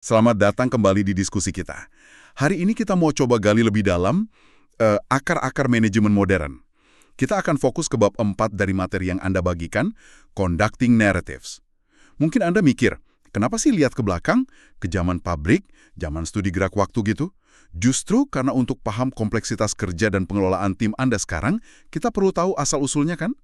Selamat datang kembali di diskusi kita. Hari ini kita mau coba gali lebih dalam akar-akar manajemen modern. Kita akan fokus ke bab 4 dari materi yang Anda bagikan, Conducting Narratives. Mungkin Anda mikir, kenapa sih lihat ke belakang, ke zaman pabrik, zaman studi gerak waktu gitu? Justru karena untuk paham kompleksitas kerja dan pengelolaan tim Anda sekarang, kita perlu tahu asal-usulnya kan?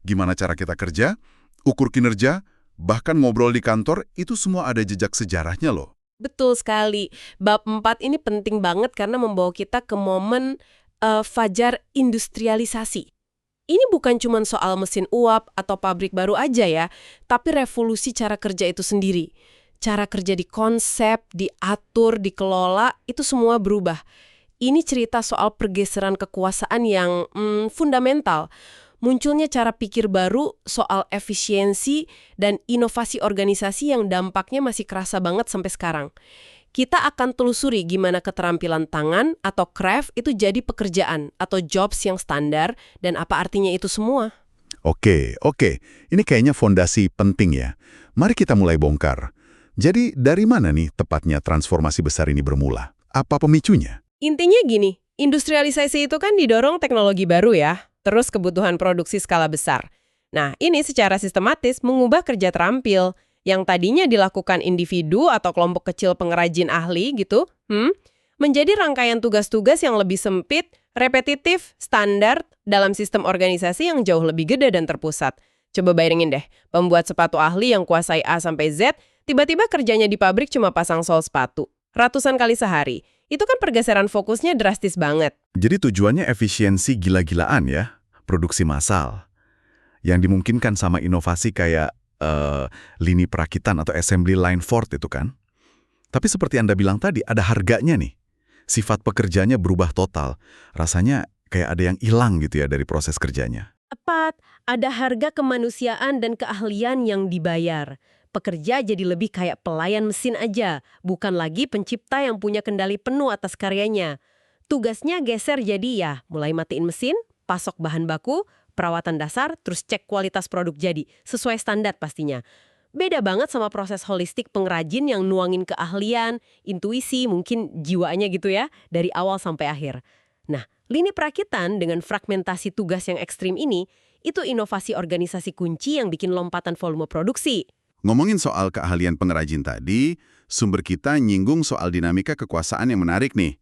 Gimana cara kita kerja, ukur kinerja, bahkan ngobrol di kantor, itu semua ada jejak sejarahnya loh. Betul sekali. Bab 4 ini penting banget karena membawa kita ke momen fajar industrialisasi. Ini bukan cuma soal mesin uap atau pabrik baru aja ya, tapi revolusi cara kerja itu sendiri. Cara kerja di konsep, diatur, dikelola, itu semua berubah. Ini cerita soal pergeseran kekuasaan yang fundamental. Munculnya cara pikir baru soal efisiensi dan inovasi organisasi yang dampaknya masih kerasa banget sampai sekarang. Kita akan telusuri gimana keterampilan tangan atau craft itu jadi pekerjaan atau jobs yang standar dan apa artinya itu semua. Oke. Ini kayaknya fondasi penting ya. Mari kita mulai bongkar. Jadi, dari mana nih tepatnya transformasi besar ini bermula? Apa pemicunya? Intinya gini, industrialisasi itu kan didorong teknologi baru ya, terus kebutuhan produksi skala besar. Nah, ini secara sistematis mengubah kerja terampil yang tadinya dilakukan individu atau kelompok kecil pengrajin ahli gitu, menjadi rangkaian tugas-tugas yang lebih sempit, repetitif, standar dalam sistem organisasi yang jauh lebih gede dan terpusat. Coba bayangin deh, pembuat sepatu ahli yang kuasai A sampai Z, tiba-tiba kerjanya di pabrik cuma pasang sol sepatu, ratusan kali sehari. Itu kan pergeseran fokusnya drastis banget. Jadi tujuannya efisiensi gila-gilaan ya, produksi massal. Yang dimungkinkan sama inovasi kayak lini perakitan atau assembly line Ford itu kan. Tapi seperti Anda bilang tadi, ada harganya nih. Sifat pekerjaannya berubah total. Rasanya kayak ada yang hilang gitu ya dari proses kerjanya. Tepat, ada harga kemanusiaan dan keahlian yang dibayar. Pekerja jadi lebih kayak pelayan mesin aja, bukan lagi pencipta yang punya kendali penuh atas karyanya. Tugasnya geser jadi ya, mulai matiin mesin, pasok bahan baku, perawatan dasar, terus cek kualitas produk jadi, sesuai standar pastinya. Beda banget sama proses holistik pengrajin yang nuangin keahlian, intuisi, mungkin jiwanya gitu ya, dari awal sampai akhir. Nah, lini perakitan dengan fragmentasi tugas yang ekstrim ini, itu inovasi organisasi kunci yang bikin lompatan volume produksi. Ngomongin soal keahlian pengrajin tadi, sumber kita nyinggung soal dinamika kekuasaan yang menarik nih.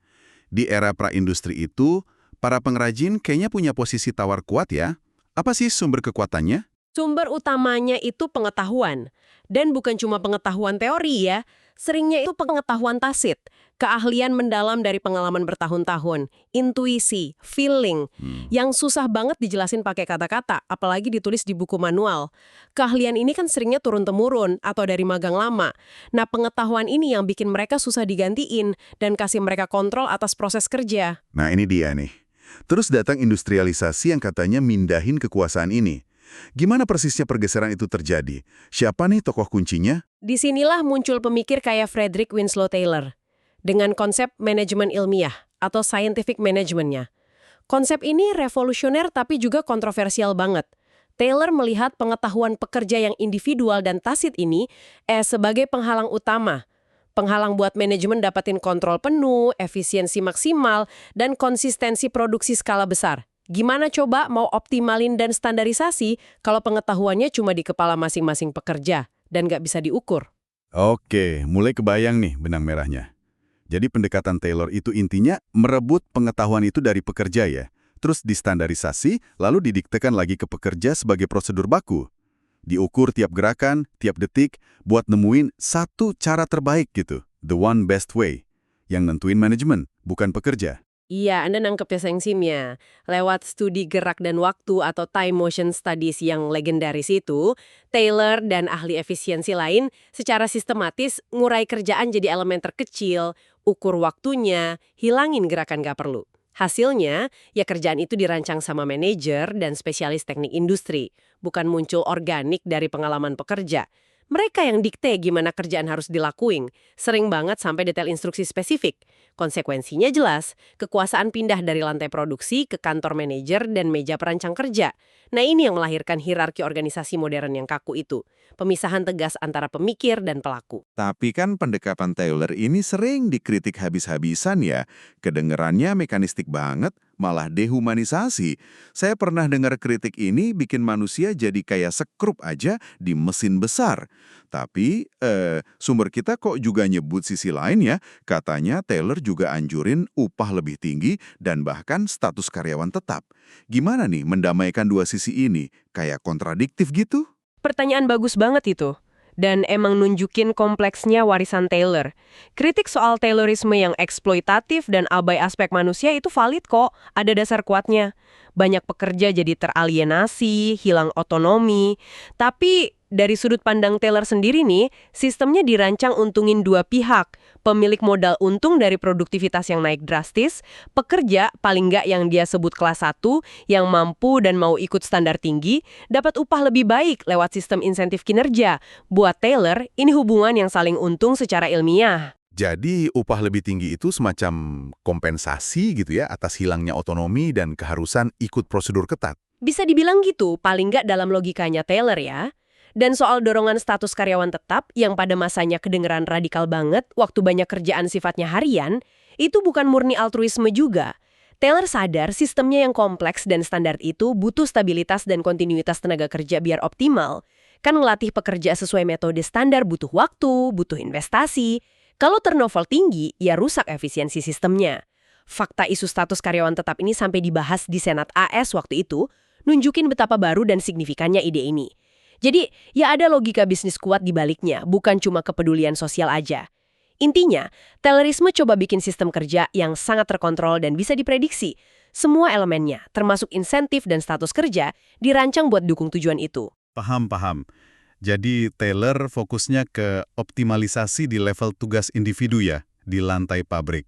Di era praindustri itu, para pengrajin kayaknya punya posisi tawar kuat ya. Apa sih sumber kekuatannya? Sumber utamanya itu pengetahuan. Dan bukan cuma pengetahuan teori ya, seringnya itu pengetahuan tacit. Keahlian mendalam dari pengalaman bertahun-tahun, intuisi, feeling, yang susah banget dijelasin pakai kata-kata, apalagi ditulis di buku manual. Keahlian ini kan seringnya turun-temurun atau dari magang lama. Nah, pengetahuan ini yang bikin mereka susah digantiin dan kasih mereka kontrol atas proses kerja. Nah ini dia nih. Terus datang industrialisasi yang katanya mindahin kekuasaan ini. Gimana persisnya pergeseran itu terjadi? Siapa nih tokoh kuncinya? Disinilah muncul pemikir kayak Frederick Winslow Taylor dengan konsep manajemen ilmiah atau scientific managementnya. Konsep ini revolusioner tapi juga kontroversial banget. Taylor melihat pengetahuan pekerja yang individual dan tacit ini sebagai penghalang utama. Penghalang buat manajemen dapatin kontrol penuh, efisiensi maksimal, dan konsistensi produksi skala besar. Gimana coba mau optimalin dan standarisasi kalau pengetahuannya cuma di kepala masing-masing pekerja dan nggak bisa diukur? Oke, mulai kebayang nih benang merahnya. Jadi pendekatan Taylor itu intinya merebut pengetahuan itu dari pekerja ya. Terus distandarisasi, lalu didiktekan lagi ke pekerja sebagai prosedur baku. Diukur tiap gerakan, tiap detik, buat nemuin satu cara terbaik gitu. The one best way. Yang nentuin manajemen, bukan pekerja. Iya, Anda nangkep ya sengsimnya. Lewat studi gerak dan waktu atau time motion studies yang legendaris itu, Taylor dan ahli efisiensi lain secara sistematis ngurai kerjaan jadi elemen terkecil, ukur waktunya, hilangin gerakan gak perlu. Hasilnya, ya kerjaan itu dirancang sama manajer dan spesialis teknik industri, bukan muncul organik dari pengalaman pekerja. Mereka yang dikte gimana kerjaan harus dilakuin, sering banget sampai detail instruksi spesifik. Konsekuensinya jelas, kekuasaan pindah dari lantai produksi ke kantor manajer dan meja perancang kerja. Nah ini yang melahirkan hierarki organisasi modern yang kaku itu. Pemisahan tegas antara pemikir dan pelaku. Tapi kan pendekatan Taylor ini sering dikritik habis-habisan ya. Kedengerannya mekanistik banget, malah dehumanisasi. Saya pernah dengar kritik ini bikin manusia jadi kayak sekrup aja di mesin besar. Tapi, sumber kita kok juga nyebut sisi lain ya. Katanya Taylor juga anjurin upah lebih tinggi dan bahkan status karyawan tetap. Gimana nih mendamaikan dua sisi ini? Kayak kontradiktif gitu? Pertanyaan bagus banget itu. Dan emang nunjukin kompleksnya warisan Taylor. Kritik soal Taylorisme yang eksploitatif dan abai aspek manusia itu valid kok, ada dasar kuatnya. Banyak pekerja jadi teralienasi, hilang otonomi. Tapi dari sudut pandang Taylor sendiri nih, sistemnya dirancang untungin dua pihak. Pemilik modal untung dari produktivitas yang naik drastis, pekerja paling nggak yang dia sebut kelas 1, yang mampu dan mau ikut standar tinggi, dapat upah lebih baik lewat sistem insentif kinerja. Buat Taylor, ini hubungan yang saling untung secara ilmiah. Jadi upah lebih tinggi itu semacam kompensasi gitu ya atas hilangnya otonomi dan keharusan ikut prosedur ketat. Bisa dibilang gitu, paling nggak dalam logikanya Taylor ya. Dan soal dorongan status karyawan tetap yang pada masanya kedengeran radikal banget waktu banyak kerjaan sifatnya harian, itu bukan murni altruisme juga. Taylor sadar sistemnya yang kompleks dan standar itu butuh stabilitas dan kontinuitas tenaga kerja biar optimal. Kan ngelatih pekerja sesuai metode standar butuh waktu, butuh investasi. Kalau turnover tinggi, ya rusak efisiensi sistemnya. Fakta isu status karyawan tetap ini sampai dibahas di Senat AS waktu itu, nunjukin betapa baru dan signifikannya ide ini. Jadi, ya ada logika bisnis kuat di baliknya, bukan cuma kepedulian sosial aja. Intinya, Taylorisme coba bikin sistem kerja yang sangat terkontrol dan bisa diprediksi. Semua elemennya, termasuk insentif dan status kerja, dirancang buat dukung tujuan itu. Paham. Jadi Taylor fokusnya ke optimalisasi di level tugas individu ya, di lantai pabrik.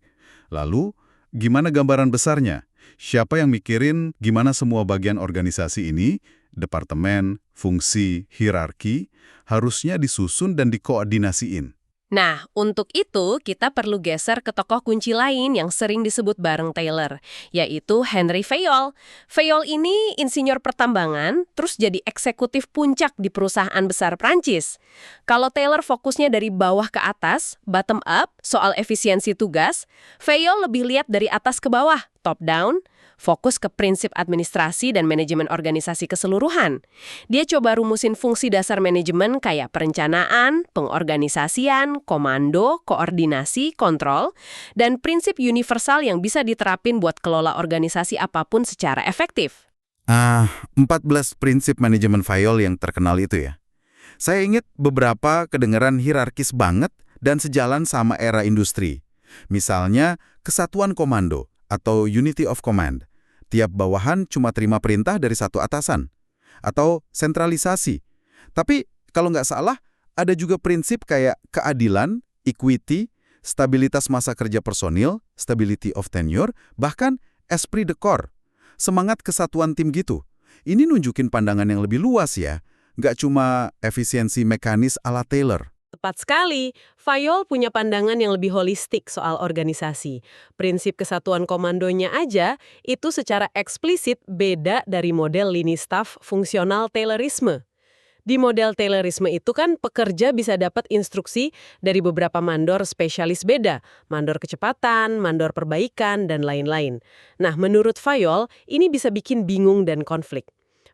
Lalu, gimana gambaran besarnya? Siapa yang mikirin gimana semua bagian organisasi ini, departemen, fungsi, hierarki, harusnya disusun dan dikoordinasiin? Nah, untuk itu kita perlu geser ke tokoh kunci lain yang sering disebut bareng Taylor, yaitu Henry Fayol. Fayol ini insinyur pertambangan, terus jadi eksekutif puncak di perusahaan besar Prancis. Kalau Taylor fokusnya dari bawah ke atas, bottom up, soal efisiensi tugas, Fayol lebih lihat dari atas ke bawah, top down, fokus ke prinsip administrasi dan manajemen organisasi keseluruhan. Dia coba rumusin fungsi dasar manajemen kayak perencanaan, pengorganisasian, komando, koordinasi, kontrol, dan prinsip universal yang bisa diterapin buat kelola organisasi apapun secara efektif. 14 prinsip manajemen Fayol yang terkenal itu ya. Saya ingat beberapa kedengaran hierarkis banget dan sejalan sama era industri. Misalnya, kesatuan komando atau unity of command. Tiap bawahan cuma terima perintah dari satu atasan. Atau sentralisasi. Tapi kalau nggak salah, ada juga prinsip kayak keadilan, equity, stabilitas masa kerja personil, stability of tenure, bahkan esprit de corps. Semangat kesatuan tim gitu. Ini nunjukin pandangan yang lebih luas ya. Nggak cuma efisiensi mekanis ala Taylor. Tepat sekali, Fayol punya pandangan yang lebih holistik soal organisasi. Prinsip kesatuan komandonya aja itu secara eksplisit beda dari model lini staf fungsional Taylorisme. Di model Taylorisme itu kan pekerja bisa dapat instruksi dari beberapa mandor spesialis beda, mandor kecepatan, mandor perbaikan, dan lain-lain. Nah, menurut Fayol, ini bisa bikin bingung dan konflik.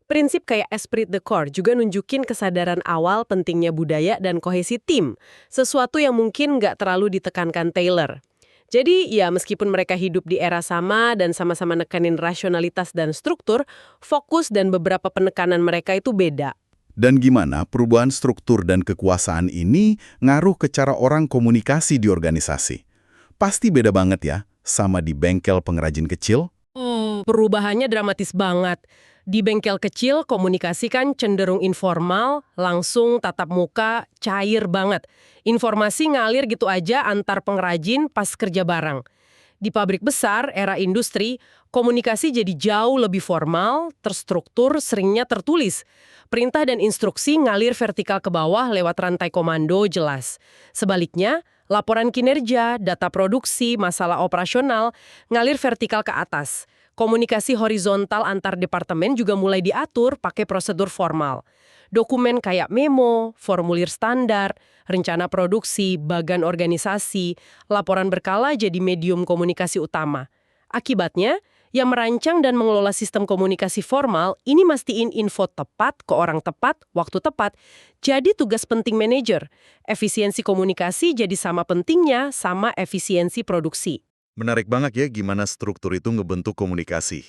Prinsip kayak esprit de corps juga nunjukin kesadaran awal pentingnya budaya dan kohesi tim, sesuatu yang mungkin nggak terlalu ditekankan Taylor. Jadi ya meskipun mereka hidup di era sama dan sama-sama nekanin rasionalitas dan struktur, fokus dan beberapa penekanan mereka itu beda. Dan gimana perubahan struktur dan kekuasaan ini ngaruh ke cara orang komunikasi di organisasi? Pasti beda banget ya, sama di bengkel pengrajin kecil. Perubahannya dramatis banget. Di bengkel kecil, komunikasi kan cenderung informal, langsung, tatap muka, cair banget. Informasi ngalir gitu aja antar pengrajin pas kerja bareng. Di pabrik besar, era industri, Komunikasi jadi jauh lebih formal, terstruktur, seringnya tertulis. Perintah dan instruksi ngalir vertikal ke bawah lewat rantai komando jelas. Sebaliknya, laporan kinerja, data produksi, masalah operasional ngalir vertikal ke atas. Komunikasi horizontal antar departemen juga mulai diatur pakai prosedur formal. Dokumen kayak memo, formulir standar, rencana produksi, bagan organisasi, laporan berkala jadi medium komunikasi utama. Akibatnya, yang merancang dan mengelola sistem komunikasi formal ini mastiin info tepat ke orang tepat, waktu tepat. Jadi tugas penting manajer. Efisiensi komunikasi jadi sama pentingnya sama efisiensi produksi. Menarik banget ya gimana struktur itu ngebentuk komunikasi.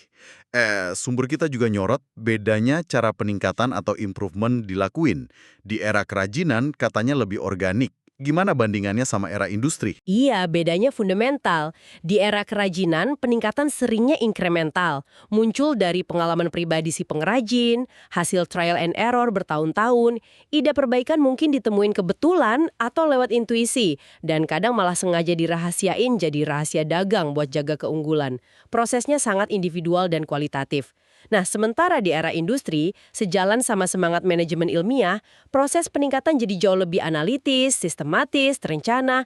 Sumber kita juga nyorot bedanya cara peningkatan atau improvement dilakuin. Di era kerajinan katanya lebih organik. Gimana bandingannya sama era industri? Iya, bedanya fundamental. Di era kerajinan, peningkatan seringnya inkremental. Muncul dari pengalaman pribadi si pengrajin, hasil trial and error bertahun-tahun, ide perbaikan mungkin ditemuin kebetulan atau lewat intuisi, dan kadang malah sengaja dirahasiain jadi rahasia dagang buat jaga keunggulan. Prosesnya sangat individual dan kualitatif. Nah, sementara di era industri, sejalan sama semangat manajemen ilmiah, proses peningkatan jadi jauh lebih analitis, sistematis, terencana.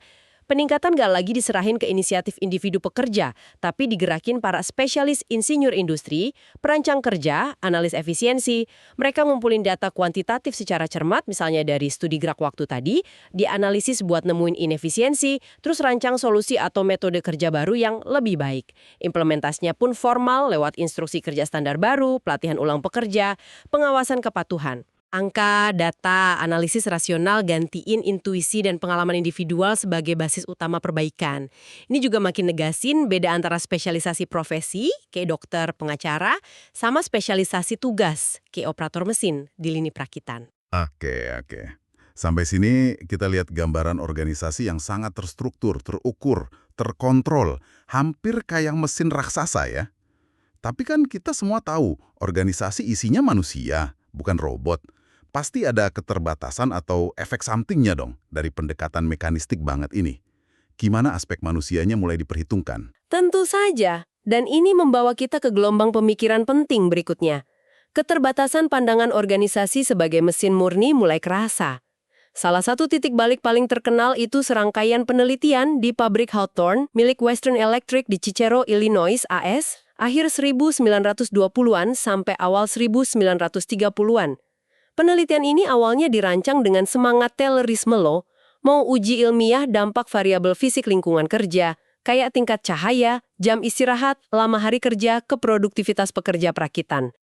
Peningkatan gak lagi diserahin ke inisiatif individu pekerja, tapi digerakin para spesialis insinyur industri, perancang kerja, analis efisiensi. Mereka ngumpulin data kuantitatif secara cermat, misalnya dari studi gerak waktu tadi, dianalisis buat nemuin inefisiensi, terus rancang solusi atau metode kerja baru yang lebih baik. Implementasinya pun formal lewat instruksi kerja standar baru, pelatihan ulang pekerja, pengawasan kepatuhan. Angka, data, analisis rasional gantiin intuisi dan pengalaman individual sebagai basis utama perbaikan. Ini juga makin negasin beda antara spesialisasi profesi, kayak dokter, pengacara, sama spesialisasi tugas, kayak operator mesin di lini perakitan. Oke. Sampai sini kita lihat gambaran organisasi yang sangat terstruktur, terukur, terkontrol, hampir kayak mesin raksasa ya. Tapi kan kita semua tahu, organisasi isinya manusia, bukan robot. Pasti ada keterbatasan atau efek sampingnya dong dari pendekatan mekanistik banget ini. Gimana aspek manusianya mulai diperhitungkan? Tentu saja, dan ini membawa kita ke gelombang pemikiran penting berikutnya. Keterbatasan pandangan organisasi sebagai mesin murni mulai kerasa. Salah satu titik balik paling terkenal itu serangkaian penelitian di pabrik Hawthorne milik Western Electric di Cicero, Illinois, AS, akhir 1920-an sampai awal 1930-an. Penelitian ini awalnya dirancang dengan semangat Taylorisme loh, mau uji ilmiah dampak variabel fisik lingkungan kerja, kayak tingkat cahaya, jam istirahat, lama hari kerja ke produktivitas pekerja perakitan.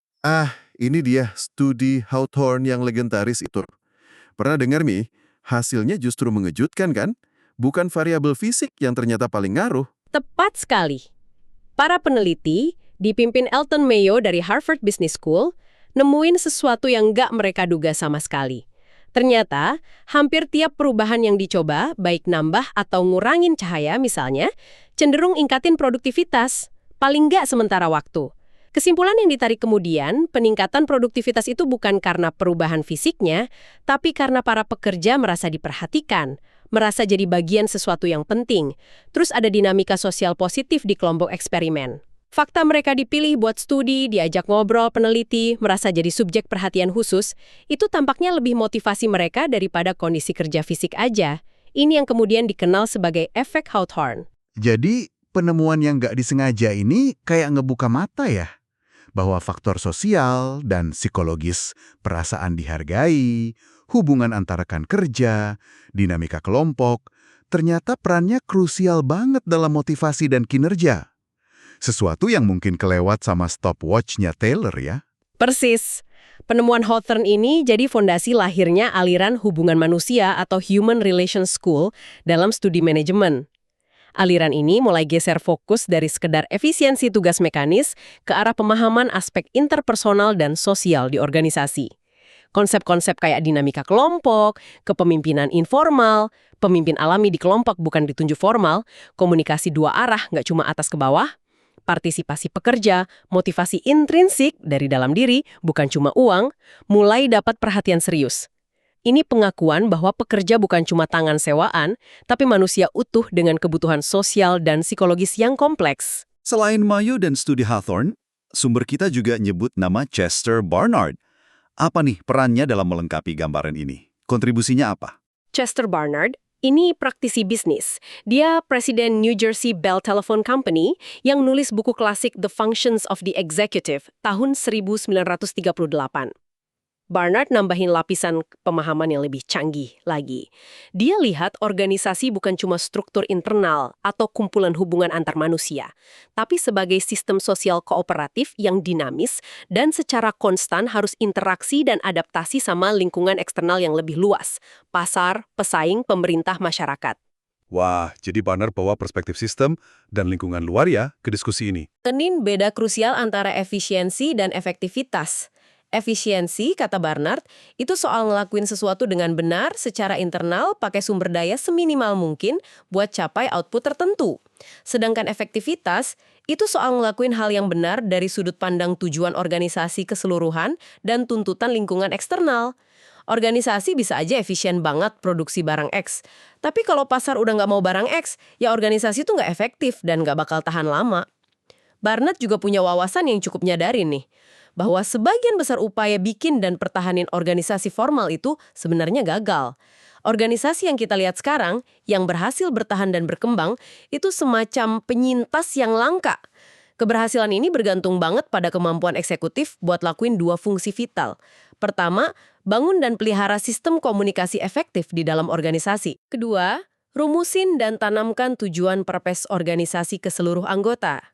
Ini dia studi Hawthorne yang legendaris itu. Pernah dengar Mi? Hasilnya justru mengejutkan kan? Bukan variabel fisik yang ternyata paling ngaruh. Tepat sekali. Para peneliti, dipimpin Elton Mayo dari Harvard Business School, nemuin sesuatu yang nggak mereka duga sama sekali. Ternyata, hampir tiap perubahan yang dicoba, baik nambah atau ngurangin cahaya misalnya, cenderung ingkatin produktivitas, paling nggak sementara waktu. Kesimpulan yang ditarik kemudian, peningkatan produktivitas itu bukan karena perubahan fisiknya, tapi karena para pekerja merasa diperhatikan, merasa jadi bagian sesuatu yang penting. Terus ada dinamika sosial positif di kelompok eksperimen. Fakta mereka dipilih buat studi, diajak ngobrol peneliti, merasa jadi subjek perhatian khusus, itu tampaknya lebih motivasi mereka daripada kondisi kerja fisik aja. Ini yang kemudian dikenal sebagai efek Hawthorne. Jadi, penemuan yang nggak disengaja ini kayak ngebuka mata ya? Bahwa faktor sosial dan psikologis, perasaan dihargai, hubungan antara rekan kerja, dinamika kelompok, ternyata perannya krusial banget dalam motivasi dan kinerja. Sesuatu yang mungkin kelewat sama stopwatch-nya Taylor ya. Persis. Penemuan Hawthorne ini jadi fondasi lahirnya aliran hubungan manusia atau Human Relations School dalam studi manajemen. Aliran ini mulai geser fokus dari sekedar efisiensi tugas mekanis ke arah pemahaman aspek interpersonal dan sosial di organisasi. Konsep-konsep kayak dinamika kelompok, kepemimpinan informal, pemimpin alami di kelompok bukan ditunjuk formal, komunikasi dua arah nggak cuma atas ke bawah, partisipasi pekerja, motivasi intrinsik dari dalam diri, bukan cuma uang, mulai dapat perhatian serius. Ini pengakuan bahwa pekerja bukan cuma tangan sewaan, tapi manusia utuh dengan kebutuhan sosial dan psikologis yang kompleks. Selain Mayo dan studi Hawthorne, sumber kita juga nyebut nama Chester Barnard. Apa nih perannya dalam melengkapi gambaran ini? Kontribusinya apa? Chester Barnard, ini praktisi bisnis. Dia presiden New Jersey Bell Telephone Company yang nulis buku klasik The Functions of the Executive tahun 1938. Barnard nambahin lapisan pemahaman yang lebih canggih lagi. Dia lihat organisasi bukan cuma struktur internal atau kumpulan hubungan antar manusia, tapi sebagai sistem sosial kooperatif yang dinamis dan secara konstan harus interaksi dan adaptasi sama lingkungan eksternal yang lebih luas, pasar, pesaing, pemerintah, masyarakat. Wah, jadi Barnard bawa perspektif sistem dan lingkungan luar ya ke diskusi ini. Tenin beda krusial antara efisiensi dan efektivitas. Efisiensi, kata Barnard, itu soal ngelakuin sesuatu dengan benar secara internal pakai sumber daya seminimal mungkin buat capai output tertentu. Sedangkan efektivitas, itu soal ngelakuin hal yang benar dari sudut pandang tujuan organisasi keseluruhan dan tuntutan lingkungan eksternal. Organisasi bisa aja efisien banget produksi barang X, tapi kalau pasar udah nggak mau barang X, ya organisasi itu nggak efektif dan nggak bakal tahan lama. Barnard juga punya wawasan yang cukup nyadarin nih, bahwa sebagian besar upaya bikin dan pertahanin organisasi formal itu sebenarnya gagal. Organisasi yang kita lihat sekarang, yang berhasil bertahan dan berkembang, itu semacam penyintas yang langka. Keberhasilan ini bergantung banget pada kemampuan eksekutif buat lakuin dua fungsi vital. Pertama, bangun dan pelihara sistem komunikasi efektif di dalam organisasi. Kedua, rumusin dan tanamkan tujuan purpose organisasi ke seluruh anggota.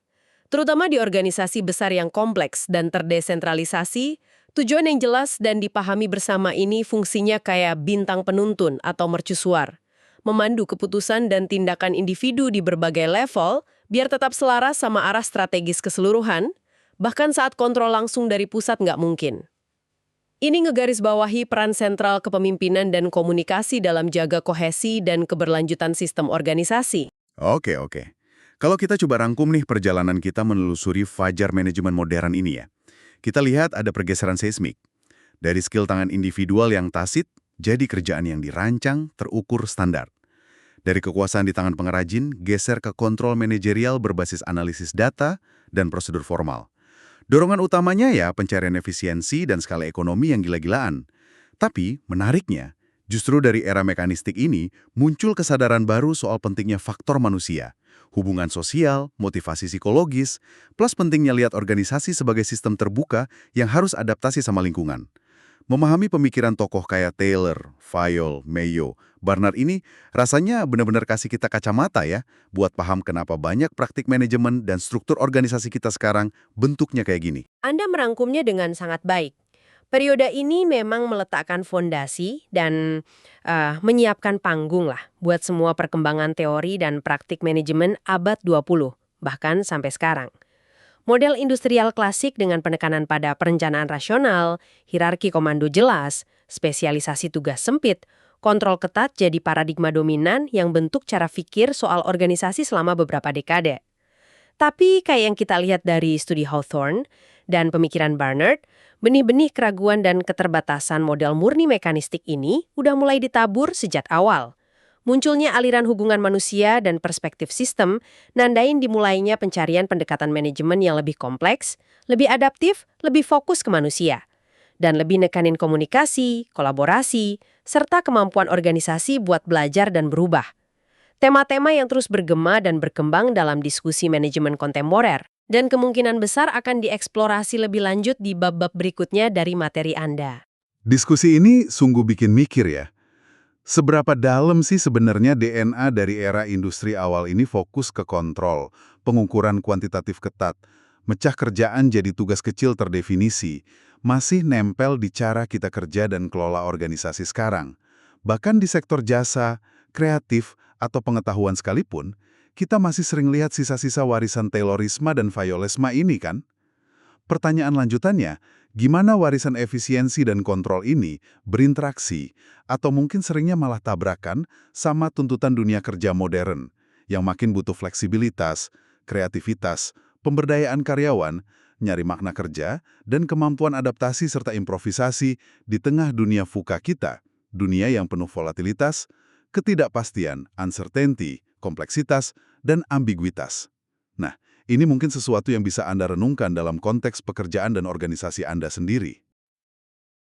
Terutama di organisasi besar yang kompleks dan terdesentralisasi, tujuan yang jelas dan dipahami bersama ini fungsinya kayak bintang penuntun atau mercusuar, memandu keputusan dan tindakan individu di berbagai level biar tetap selaras sama arah strategis keseluruhan, bahkan saat kontrol langsung dari pusat nggak mungkin. Ini ngegarisbawahi peran sentral kepemimpinan dan komunikasi dalam jaga kohesi dan keberlanjutan sistem organisasi. Oke. Kalau kita coba rangkum nih perjalanan kita menelusuri fajar manajemen modern ini ya. Kita lihat ada pergeseran seismik. Dari skill tangan individual yang tacit, jadi kerjaan yang dirancang, terukur, standar. Dari kekuasaan di tangan pengrajin, geser ke kontrol manajerial berbasis analisis data dan prosedur formal. Dorongan utamanya ya pencarian efisiensi dan skala ekonomi yang gila-gilaan. Tapi, menariknya, justru dari era mekanistik ini muncul kesadaran baru soal pentingnya faktor manusia. Hubungan sosial, motivasi psikologis, plus pentingnya lihat organisasi sebagai sistem terbuka yang harus adaptasi sama lingkungan. Memahami pemikiran tokoh kayak Taylor, Fayol, Mayo, Barnard ini rasanya benar-benar kasih kita kacamata ya, buat paham kenapa banyak praktik manajemen dan struktur organisasi kita sekarang bentuknya kayak gini. Anda merangkumnya dengan sangat baik. Periode ini memang meletakkan fondasi dan menyiapkan panggung lah buat semua perkembangan teori dan praktik manajemen abad 20, bahkan sampai sekarang. Model industrial klasik dengan penekanan pada perencanaan rasional, hierarki komando jelas, spesialisasi tugas sempit, kontrol ketat jadi paradigma dominan yang bentuk cara pikir soal organisasi selama beberapa dekade. Tapi kayak yang kita lihat dari studi Hawthorne dan pemikiran Barnard, benih-benih keraguan dan keterbatasan model murni mekanistik ini udah mulai ditabur sejak awal. Munculnya aliran hubungan manusia dan perspektif sistem nandain dimulainya pencarian pendekatan manajemen yang lebih kompleks, lebih adaptif, lebih fokus ke manusia, dan lebih nekanin komunikasi, kolaborasi, serta kemampuan organisasi buat belajar dan berubah. Tema-tema yang terus bergema dan berkembang dalam diskusi manajemen kontemporer, dan kemungkinan besar akan dieksplorasi lebih lanjut di bab-bab berikutnya dari materi Anda. Diskusi ini sungguh bikin mikir ya. Seberapa dalam sih sebenarnya DNA dari era industri awal ini fokus ke kontrol, pengukuran kuantitatif ketat, mecah kerjaan jadi tugas kecil terdefinisi, masih nempel di cara kita kerja dan kelola organisasi sekarang. Bahkan di sektor jasa, kreatif, atau pengetahuan sekalipun, kita masih sering lihat sisa-sisa warisan Taylorisme dan Fayolesme ini kan? Pertanyaan lanjutannya, gimana warisan efisiensi dan kontrol ini berinteraksi atau mungkin seringnya malah tabrakan sama tuntutan dunia kerja modern yang makin butuh fleksibilitas, kreativitas, pemberdayaan karyawan, nyari makna kerja, dan kemampuan adaptasi serta improvisasi di tengah dunia VUCA kita, dunia yang penuh volatilitas, ketidakpastian, uncertainty, kompleksitas, dan ambiguitas. Nah, Ini mungkin sesuatu yang bisa Anda renungkan dalam konteks pekerjaan dan organisasi Anda sendiri.